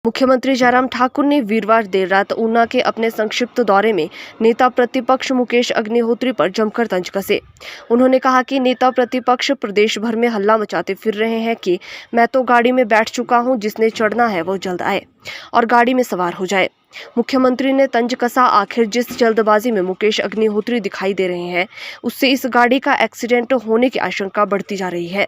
मुख्यमंत्री जयराम ठाकुर ने वीरवार देर रात ऊना के अपने संक्षिप्त दौरे में नेता प्रतिपक्ष मुकेश अग्निहोत्री पर जमकर तंज कसे। उन्होंने कहा कि नेता प्रतिपक्ष प्रदेश भर में हल्ला मचाते फिर रहे हैं कि मैं तो गाड़ी में बैठ चुका हूं, जिसने चढ़ना है वो जल्द आए और गाड़ी में सवार हो जाए। मुख्यमंत्री ने तंज कसा, आखिर जिस जल्दबाजी में मुकेश अग्निहोत्री दिखाई दे रहे हैं उससे इस गाड़ी का एक्सीडेंट होने की आशंका बढ़ती जा रही है।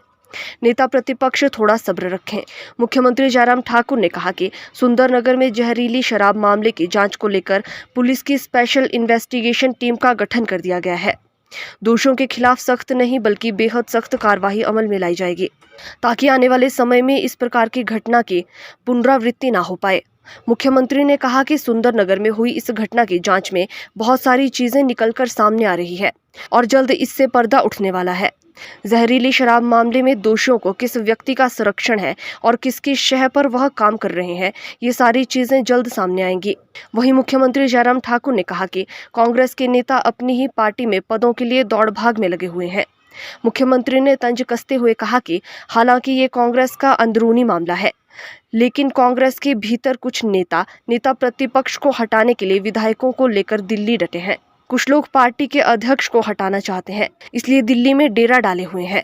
नेता प्रतिपक्ष थोड़ा सब्र रखें। मुख्यमंत्री जयराम ठाकुर ने कहा कि सुंदरनगर में जहरीली शराब मामले की जांच को लेकर पुलिस की स्पेशल इन्वेस्टिगेशन टीम का गठन कर दिया गया है। दोषियों के खिलाफ सख्त नहीं बल्कि बेहद सख्त कार्रवाई अमल में लाई जाएगी, ताकि आने वाले समय में इस प्रकार की घटना की पुनरावृत्ति ना हो पाए। मुख्यमंत्री ने कहा कि सुंदरनगर में हुई इस घटना की जांच में बहुत सारी चीजें निकलकर सामने आ रही है और जल्द इससे पर्दा उठने वाला है। जहरीली शराब मामले में दोषियों को किस व्यक्ति का संरक्षण है और किसकी शह पर वह काम कर रहे हैं, ये सारी चीजें जल्द सामने आएंगी। वहीं मुख्यमंत्री जयराम ठाकुर ने कहा कि कांग्रेस के नेता अपनी ही पार्टी में पदों के लिए दौड़ भाग में लगे हुए हैं। मुख्यमंत्री ने तंज कसते हुए कहा कि हालांकि ये कांग्रेस का अंदरूनी मामला है, लेकिन कांग्रेस के भीतर कुछ नेता प्रतिपक्ष को हटाने के लिए विधायकों को लेकर दिल्ली डटे हैं। कुछ लोग पार्टी के अध्यक्ष को हटाना चाहते हैं, इसलिए दिल्ली में डेरा डाले हुए हैं।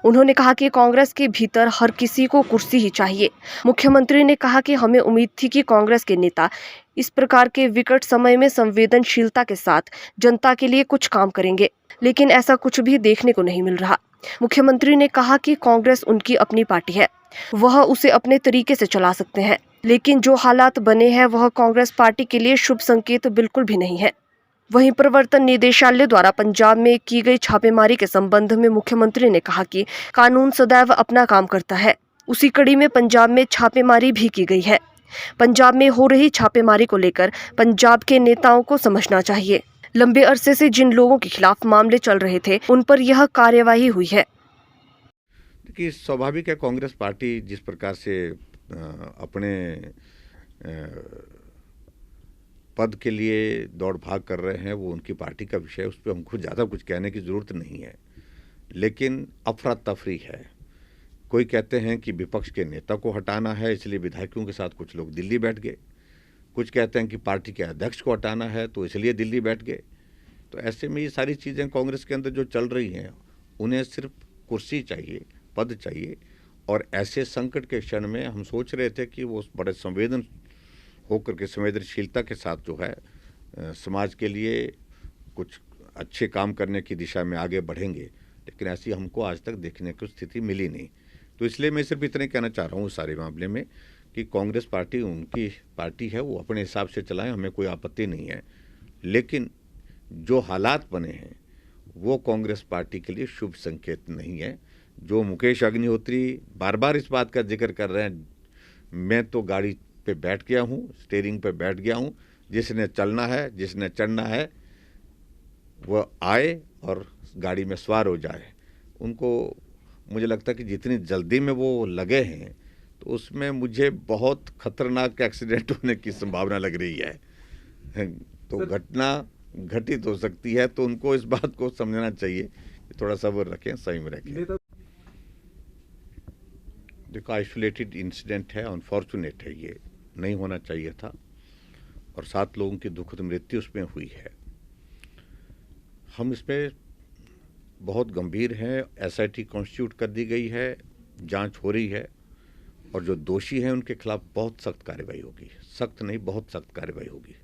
उन्होंने कहा कि कांग्रेस के भीतर हर किसी को कुर्सी ही चाहिए। मुख्यमंत्री ने कहा कि हमें उम्मीद थी कि कांग्रेस के नेता इस प्रकार के विकट समय में संवेदनशीलता के साथ जनता के लिए कुछ काम करेंगे, लेकिन ऐसा कुछ भी देखने को नहीं मिल रहा। मुख्यमंत्री ने कहा कि कांग्रेस उनकी अपनी पार्टी है, वह उसे अपने तरीके से चला सकते हैं, लेकिन जो हालात बने हैं वह कांग्रेस पार्टी के लिए शुभ संकेत बिल्कुल भी नहीं है। वहीं प्रवर्तन निदेशालय द्वारा पंजाब में की गई छापेमारी के संबंध में मुख्यमंत्री ने कहा कि कानून सदैव अपना काम करता है। उसी कड़ी में पंजाब में छापेमारी भी की गई है। पंजाब में हो रही छापेमारी को लेकर पंजाब के नेताओं को समझना चाहिए। लंबे अरसे से जिन लोगों के खिलाफ मामले चल रहे थे उन पर यह कार्यवाही हुई है। देखिए, स्वाभाविक है, कांग्रेस पार्टी जिस प्रकार से अपने पद के लिए दौड़ भाग कर रहे हैं वो उनकी पार्टी का विषय है, उस पर हमको ज़्यादा कुछ कहने की ज़रूरत नहीं है। लेकिन अफरा तफरी है। कोई कहते हैं कि विपक्ष के नेता को हटाना है, इसलिए विधायकों के साथ कुछ लोग दिल्ली बैठ गए। कुछ कहते हैं कि पार्टी के अध्यक्ष को हटाना है तो इसलिए दिल्ली बैठ गए। तो ऐसे में ये सारी चीज़ें कांग्रेस के अंदर जो चल रही हैं, उन्हें सिर्फ कुर्सी चाहिए, पद चाहिए। और ऐसे संकट के क्षण में हम सोच रहे थे कि वो बड़े संवेदनशीलता के साथ जो है समाज के लिए कुछ अच्छे काम करने की दिशा में आगे बढ़ेंगे, लेकिन ऐसी हमको आज तक देखने की स्थिति मिली नहीं। तो इसलिए मैं सिर्फ इतना कहना चाह रहा हूँ इस सारे मामले में कि कांग्रेस पार्टी उनकी पार्टी है, वो अपने हिसाब से चलाएं, हमें कोई आपत्ति नहीं है। लेकिन जो हालात बने हैं वो कांग्रेस पार्टी के लिए शुभ संकेत नहीं है। जो मुकेश अग्निहोत्री बार बार इस बात का जिक्र कर रहे हैं, मैं तो गाड़ी पे बैठ गया हूँ, स्टीयरिंग पे बैठ गया हूँ, जिसने चलना है, जिसने चढ़ना है वो आए और गाड़ी में सवार हो जाए। उनको मुझे लगता है कि जितनी जल्दी में वो लगे हैं तो उसमें मुझे बहुत खतरनाक एक्सीडेंट होने की संभावना लग रही है। तो घटना घटित हो सकती है, तो उनको इस बात को समझना चाहिए कि थोड़ा सब्र रखें, सही में रखें। देखो, आइसोलेटेड इंसिडेंट है, अनफॉर्चुनेट है, ये नहीं होना चाहिए था और 7 लोगों की दुखद मृत्यु उसमें हुई है। हम इसमें बहुत गंभीर हैं। एसआईटी कॉन्स्टिट्यूट कर दी गई है, जांच हो रही है और जो दोषी हैं उनके खिलाफ बहुत सख्त कार्रवाई होगी। सख्त नहीं, बहुत सख्त कार्रवाई होगी,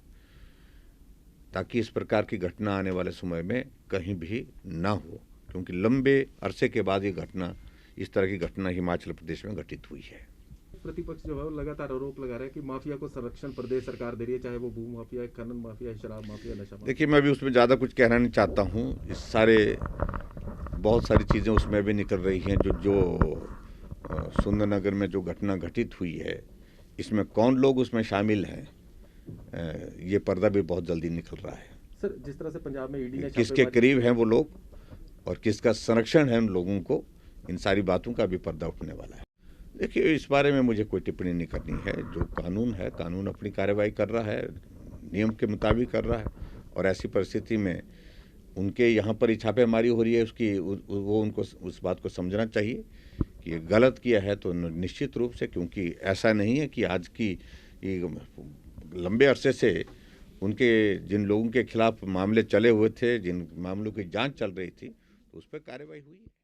ताकि इस प्रकार की घटना आने वाले समय में कहीं भी ना हो, क्योंकि लंबे अरसे के बाद ये घटना, इस तरह की घटना हिमाचल प्रदेश में घटित हुई है। प्रतिपक्ष जो है वो लगातार आरोप लगा रहा है कि माफिया को संरक्षण प्रदेश सरकार दे रही है, चाहे वो भू माफिया, खनन माफिया, शराब माफिया, नशा माफिया। देखिए, मैं भी उसमें ज़्यादा कुछ कहना नहीं चाहता हूँ। इस सारे बहुत सारी चीज़ें उसमें भी निकल रही हैं। जो सुंदरनगर में जो घटना घटित हुई है, इसमें कौन लोग उसमें शामिल हैं, ये पर्दा भी बहुत जल्दी निकल रहा है। सर, जिस तरह से पंजाब में ईडी ने किसके करीब हैं वो लोग और किसका संरक्षण है उन लोगों को, इन सारी बातों का भी पर्दा उठने वाला है। देखिए, इस बारे में मुझे कोई टिप्पणी नहीं करनी है। जो कानून है, कानून अपनी कार्रवाई कर रहा है, नियम के मुताबिक कर रहा है। और ऐसी परिस्थिति में उनके यहाँ पर ही छापेमारी हो रही है, वो उनको उस बात को समझना चाहिए कि ये गलत किया है तो निश्चित रूप से, क्योंकि ऐसा नहीं है कि आज की ये लंबे अरसे से उनके जिन लोगों के खिलाफ मामले चले हुए थे, जिन मामलों की जांच चल रही थी, तो उस पर कार्रवाई हुई है।